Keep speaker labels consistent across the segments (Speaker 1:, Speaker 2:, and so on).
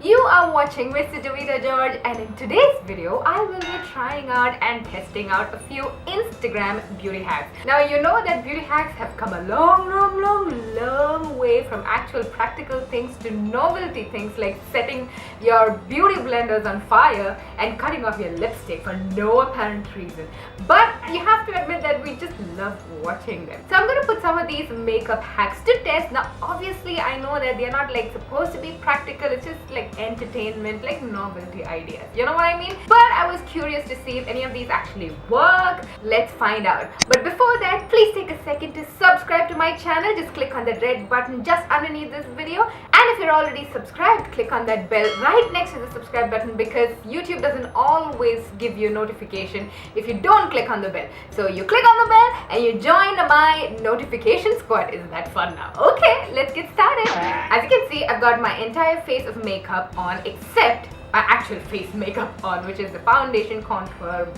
Speaker 1: You are watching MrJovitaGeorge, and in today's video I will be trying out and testing out a few Instagram beauty hacks. Now you know that beauty hacks have come a long way from actual practical things to novelty things like setting your beauty blenders on fire and cutting off your lipstick for no apparent reason. But you have to admit that we just love watching them. So I'm going to put some of these makeup hacks to test. Now obviously I know that they're not like supposed to be practical, it's just like entertainment, like novelty ideas, you know what I mean? But I was curious to see if any of these actually work. Let's find out. But before that, please take a second to subscribe to my channel. Just click on the red button just underneath this video, and if you're already subscribed, click on that bell right next to the subscribe button, because YouTube doesn't always give you a notification if you don't click on the bell. So you click on the bell and you join my notification squad. Isn't that fun now? Okay, let's get started. As you can see, I've got my entire face of makeup on except my actual face makeup on, which is the foundation, contour,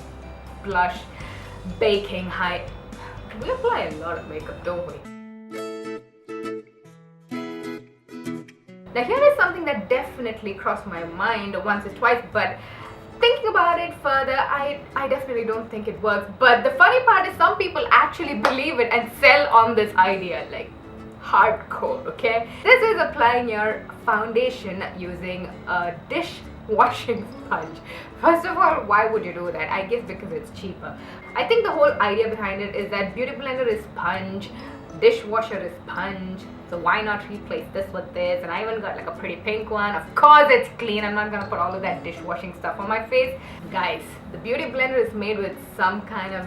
Speaker 1: blush, baking, high. We apply a lot of makeup, don't we? Now here is something that definitely crossed my mind once or twice, but thinking about it further, I definitely don't think it works. But the funny part is some people actually believe it and sell on this idea like hardcore, okay? This is applying your foundation using a dishwashing sponge. First of all, why would you do that? I guess because it's cheaper. I think the whole idea behind it is that beauty blender is sponge, dishwasher is sponge, so why not replace this with this? And I even got like a pretty pink one. Of course it's clean. I'm not gonna put all of that dishwashing stuff on my face. Guys, the beauty blender is made with some kind of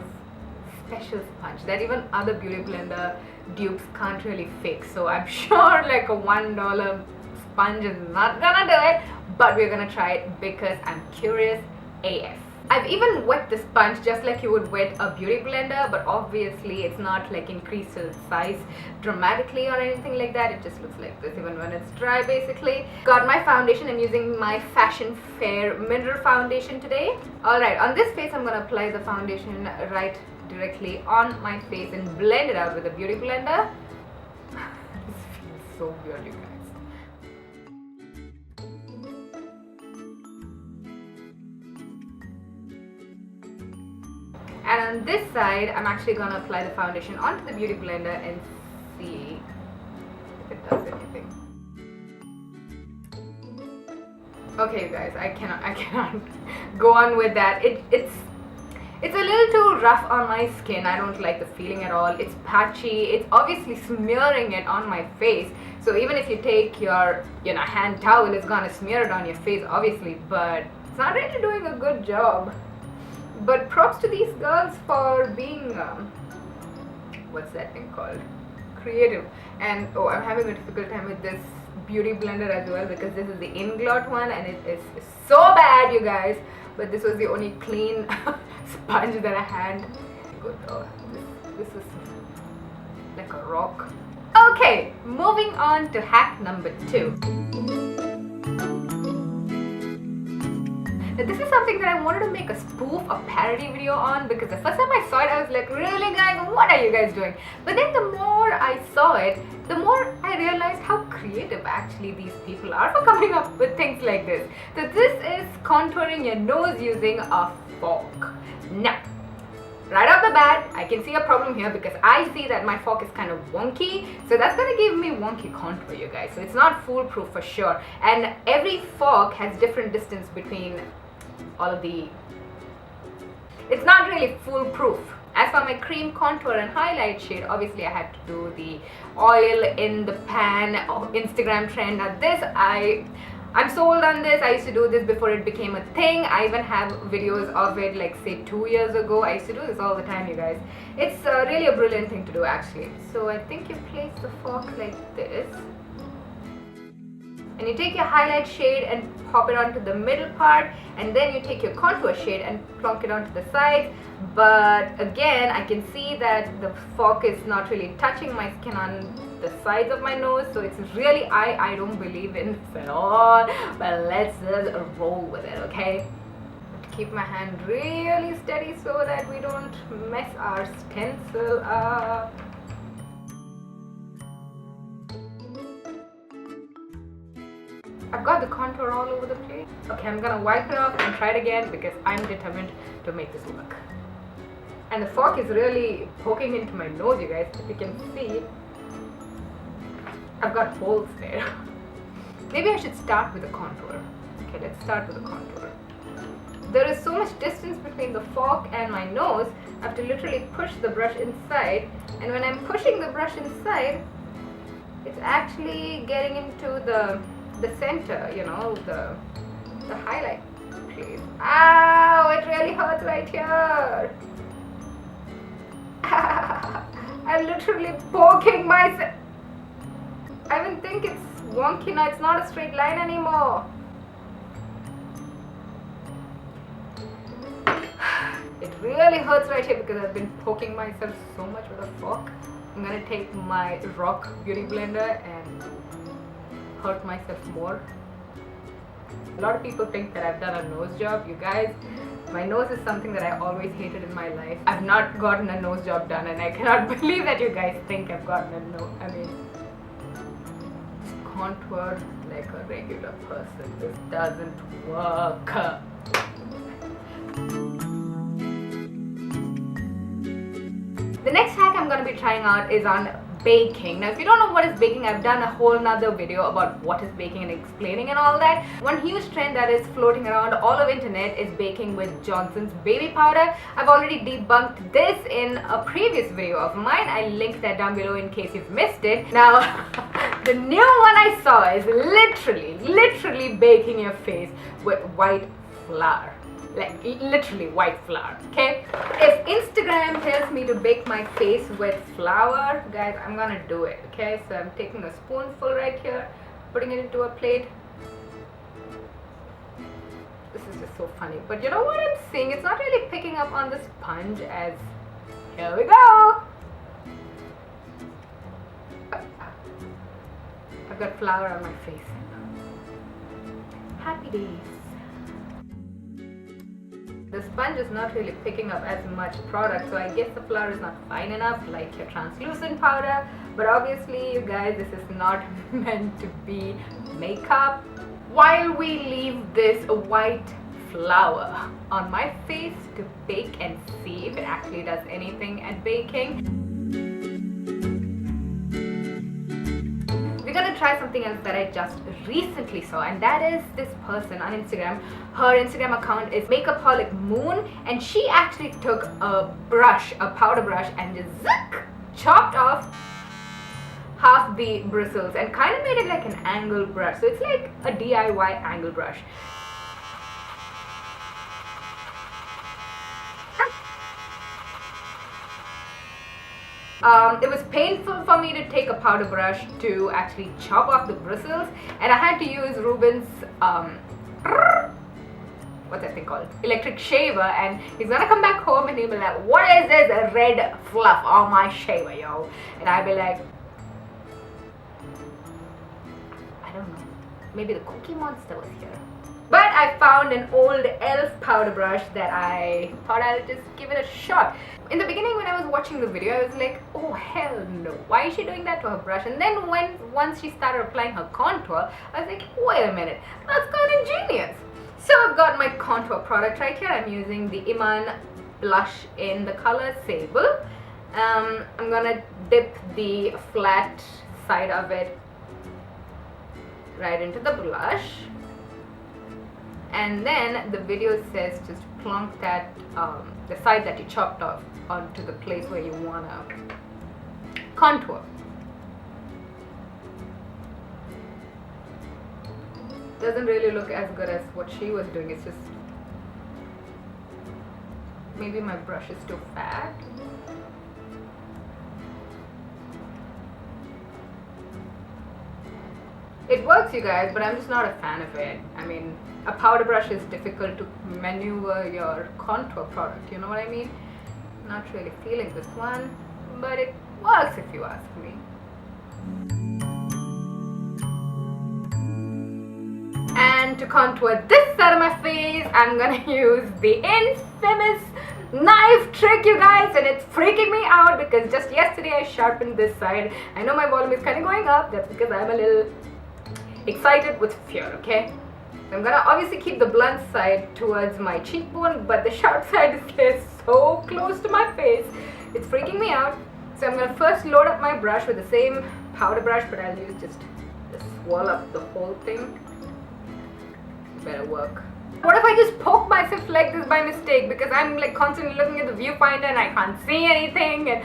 Speaker 1: special sponge that even other beauty blender dupes can't really fix. So I'm sure like a $1 sponge is not gonna do it, but we're gonna try it because I'm curious AF. I've even wet the sponge just like you would wet a beauty blender, but obviously it's not like increased its size dramatically or anything like that. It just looks like this even when it's dry basically. Got my foundation. I'm using my Fashion Fair mineral foundation today. Alright, on this face I'm gonna apply the foundation right directly on my face and blend it out with a beauty blender. This feels so weird, you guys. And on this side, I'm actually gonna apply the foundation onto the beauty blender and see if it does anything. Okay, guys, I cannot go on with that. It's a little too rough on my skin. I don't like the feeling at all. It's patchy. It's obviously smearing it on my face. So even if you take your hand towel, it's gonna smear it on your face, obviously. But it's not really doing a good job. But props to these girls for being what's that thing called? Creative. And oh, I'm having a difficult time with this beauty blender as well because this is the Inglot one and it is so bad, you guys. But this was the only clean sponge that I had. Good. Oh, this is like a rock. Okay, moving on to hack number 2. Now, this is something that I wanted to make a spoof, a parody video on, because the first time I saw it I was like, really guys, what are you guys doing? But then the more I saw it, the more I realized how creative actually these people are for coming up with things like this. So this is contouring your nose using a fork. Now, right off the bat, I can see a problem here because I see that my fork is kind of wonky. So that's going to give me wonky contour, you guys. So it's not foolproof for sure. And every fork has different distance between all of the... It's not really foolproof. As for my cream contour and highlight shade, obviously I had to do the oil in the pan Instagram trend. Now this, I'm sold on this. I used to do this before it became a thing. I even have videos of it like say 2 years ago. I used to do this all the time, you guys. It's really a brilliant thing to do actually. So I think you place the fork like this. And you take your highlight shade and pop it onto the middle part, and then you take your contour shade and plonk it onto the sides. But again, I can see that the fork is not really touching my skin on the sides of my nose, so it's really, I don't believe in this at all. But let's just roll with it, okay? Keep my hand really steady so that we don't mess our stencil up. I've got the contour all over the place. Okay, I'm gonna wipe it off and try it again because I'm determined to make this work. And the fork is really poking into my nose, you guys. If you can see, I've got holes there. Maybe I should start with the contour. Okay, let's start with the contour. There is so much distance between the fork and my nose, I have to literally push the brush inside. And when I'm pushing the brush inside, it's actually getting into the center, you know, the highlight place. Ow, it really hurts right here. I'm literally poking myself. I even think it's wonky now, it's not a straight line anymore. It really hurts right here because I've been poking myself so much with a fork. I'm gonna take my rock beauty blender and hurt myself more. A lot of people think that I've done a nose job. You guys, my nose is something that I always hated in my life. I've not gotten a nose job done and I cannot believe that you guys think I've gotten a nose. I mean, contour like a regular person. This doesn't work. The next hack I'm going to be trying out is on baking. Now if you don't know what is baking, I've done a whole nother video about what is baking and explaining and all that. One huge trend that is floating around all over internet is baking with Johnson's baby powder. I've already debunked this in a previous video of mine. I'll link that down below in case you've missed it. Now the new one I saw is literally baking your face with white flour. Like literally white flour. Okay, if Instagram tells me to bake my face with flour, guys, I'm gonna do it. Okay, so I'm taking a spoonful right here, putting it into a plate. This is just so funny, but you know what I'm seeing, it's not really picking up on the sponge. As here we go, I've got flour on my face. Happy days. The sponge is not really picking up as much product, so I guess the flour is not fine enough like your translucent powder. But obviously, you guys, this is not meant to be makeup. While we leave this white flour on my face to bake and see if it actually does anything at baking, we're gonna try something else that I just recently saw, and that is this person on Instagram. Her Instagram account is Makeupaholic Moon, and she actually took a brush, a powder brush, and just chopped off half the bristles and kind of made it like an angle brush. So it's like a DIY angle brush. It was painful for me to take a powder brush to actually chop off the bristles, and I had to use Ruben's what's that thing called? Electric shaver, and he's gonna come back home and he'll be like, what is this red fluff on my shaver, yo? And I'll be like, I don't know, maybe the Cookie Monster was here. But I found an old elf powder brush that I thought I'll just give it a shot. In the beginning when I was watching the video, I was like, oh hell no, why is she doing that to her brush? And then once she started applying her contour, I was like, wait a minute, that's kind of ingenious. So I've got my contour product right here. I'm using the Iman blush in the color Sable. I'm gonna dip the flat side of it right into the blush. And then the video says just plonk that, the side that you chopped off onto the place where you wanna contour. Doesn't really look as good as what she was doing. It's just, maybe my brush is too fat. It works, you guys, but I'm just not a fan of it. I mean, a powder brush is difficult to maneuver your contour product, you know what I mean? Not really feeling this one, but it works if you ask me. And to contour this side of my face, I'm gonna use the infamous knife trick, you guys, and it's freaking me out because just yesterday I sharpened this side. I know my volume is kind of going up, that's because I'm a little excited with fear, okay? So I'm gonna obviously keep the blunt side towards my cheekbone, but the sharp side is so close to my face. It's freaking me out. So I'm gonna first load up my brush with the same powder brush, but I'll use just swirl up the whole thing. Better work. What if I just poke myself like this by mistake, because I'm like constantly looking at the viewfinder and I can't see anything, and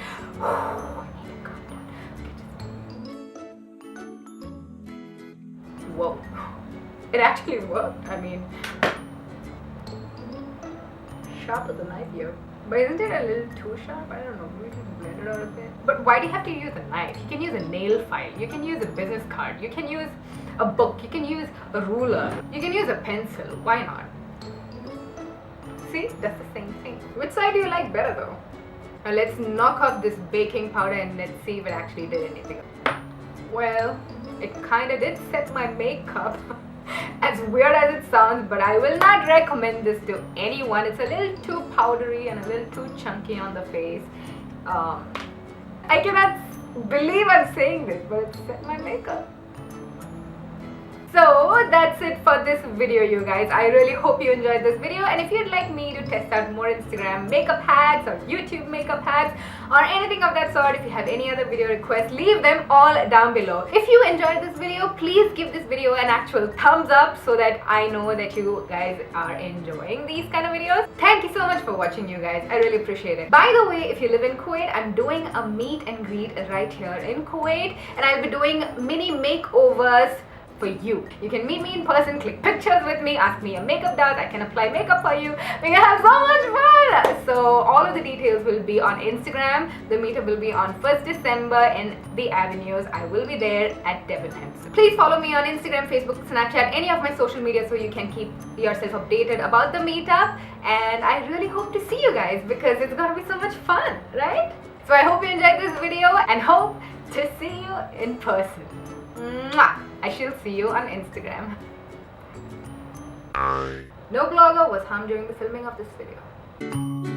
Speaker 1: whoa, it actually worked. I mean, sharp as a knife here. But isn't it a little too sharp? I don't know, maybe just blend it out a bit. But why do you have to use a knife? You can use a nail file, you can use a business card, you can use a book, you can use a ruler, you can use a pencil. Why not? See, that's the same thing. Which side do you like better though? Now let's knock off this baking powder and let's see if it actually did anything. Well, it kinda did set my makeup. As weird as it sounds, but I will not recommend this to anyone. It's a little too powdery and a little too chunky on the face. I cannot believe I'm saying this, but it set my makeup. So that's it for this video, you guys. I really hope you enjoyed this video, and if you'd like me to test out more Instagram makeup hacks or YouTube makeup hacks or anything of that sort, if you have any other video requests, leave them all down below. If you enjoyed this video, please give this video an actual thumbs up so that I know that you guys are enjoying these kind of videos. Thank you so much for watching, you guys. I really appreciate it. By the way, if you live in Kuwait, I'm doing a meet and greet right here in Kuwait, and I'll be doing mini makeovers for you. You can meet me in person, click pictures with me, ask me your makeup doubts, I can apply makeup for you. We can have so much fun! So all of the details will be on Instagram. The meetup will be on 1st December in the Avenues. I will be there at Debenhams. So please follow me on Instagram, Facebook, Snapchat, any of my social media so you can keep yourself updated about the meetup. And I really hope to see you guys because it's gonna be so much fun, right? So I hope you enjoyed this video and hope to see you in person. Mwah! I shall see you on Instagram. No blogger was harmed during the filming of this video.